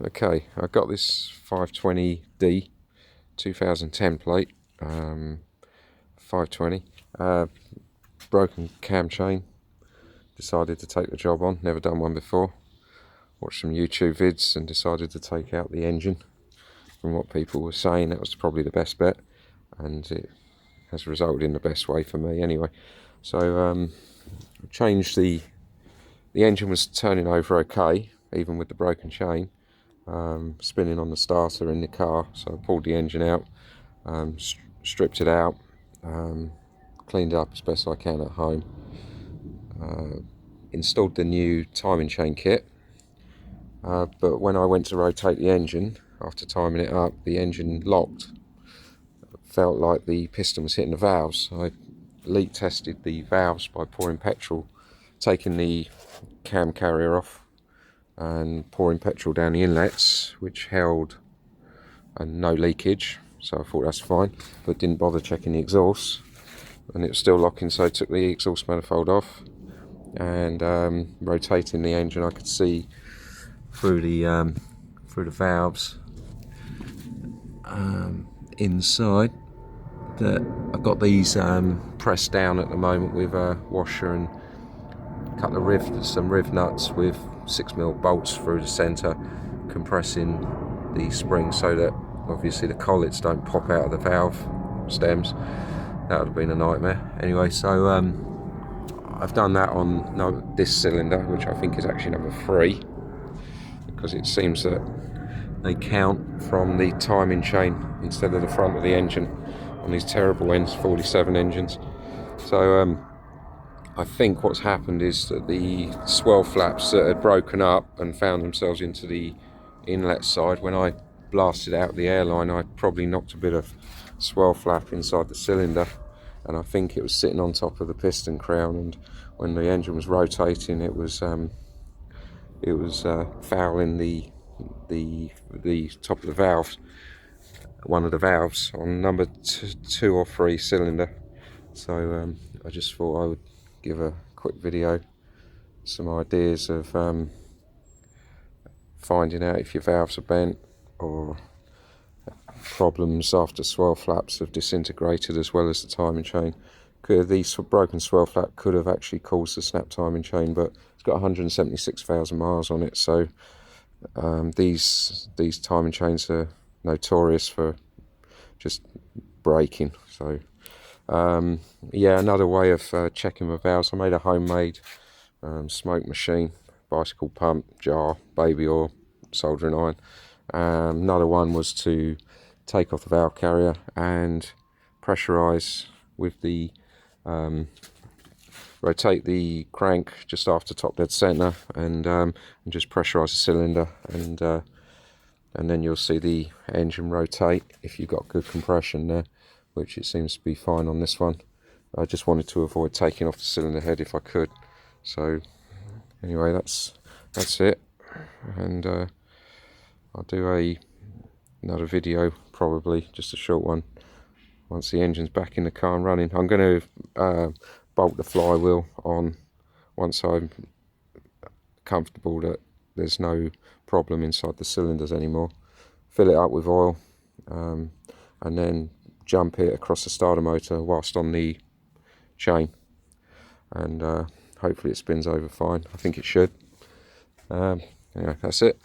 Okay, I got this 520D 2010 plate, 520, broken cam chain, decided to take the job on, never done one before, watched some YouTube vids and decided to take out the engine. From what people were saying, that was probably the best bet, and it has resulted in the best way for me anyway. So I changed the engine was turning over okay, even with the broken chain. Spinning on the starter in the car, so I pulled the engine out, stripped it out, cleaned it up as best I can at home, installed the new timing chain kit, but when I went to rotate the engine, after timing it up, the engine locked. Felt like the piston was hitting the valves. I leak tested the valves by pouring petrol, taking the cam carrier off and pouring petrol down the inlets, which held no leakage, so I thought that's fine, but didn't bother checking the exhaust, and it was still locking, so I took the exhaust manifold off, and rotating the engine, I could see through the valves inside that I've got these pressed down at the moment with a washer and a couple of some riv nuts with 6mm bolts through the centre, compressing the spring so that obviously the collets don't pop out of the valve stems. That would have been a nightmare. Anyway, so I've done that on this cylinder, which I think is actually number 3, because it seems that they count from the timing chain instead of the front of the engine on these terrible n47 engines. So I think what's happened is that the swell flaps that had broken up and found themselves into the inlet side, when I blasted out the airline, I probably knocked a bit of swell flap inside the cylinder, and I think it was sitting on top of the piston crown, and when the engine was rotating, it was fouling the top of the valve, one of the valves on number 2 or 3 cylinder. So I just thought I would give a quick video, some ideas of finding out if your valves are bent or problems after swell flaps have disintegrated, as well as the timing chain. These broken swell flap could have actually caused the snap timing chain, but it's got 176,000 miles on it, so these timing chains are notorious for just breaking. So yeah, another way of checking my valves, I made a homemade smoke machine, bicycle pump, jar, baby oil, soldering iron. Another one was to take off the valve carrier and pressurise with the rotate the crank just after top dead centre, and just pressurise the cylinder, and then you'll see the engine rotate if you've got good compression there, which it seems to be fine on this one. I just wanted to avoid taking off the cylinder head if I could. So anyway, that's it, and I'll do another video, probably just a short one, once the engine's back in the car and running. I'm going to bolt the flywheel on once I'm comfortable that there's no problem inside the cylinders anymore. Fill it up with oil, and then jump it across the starter motor whilst on the chain, and hopefully it spins over fine. I think it should. Yeah, that's it.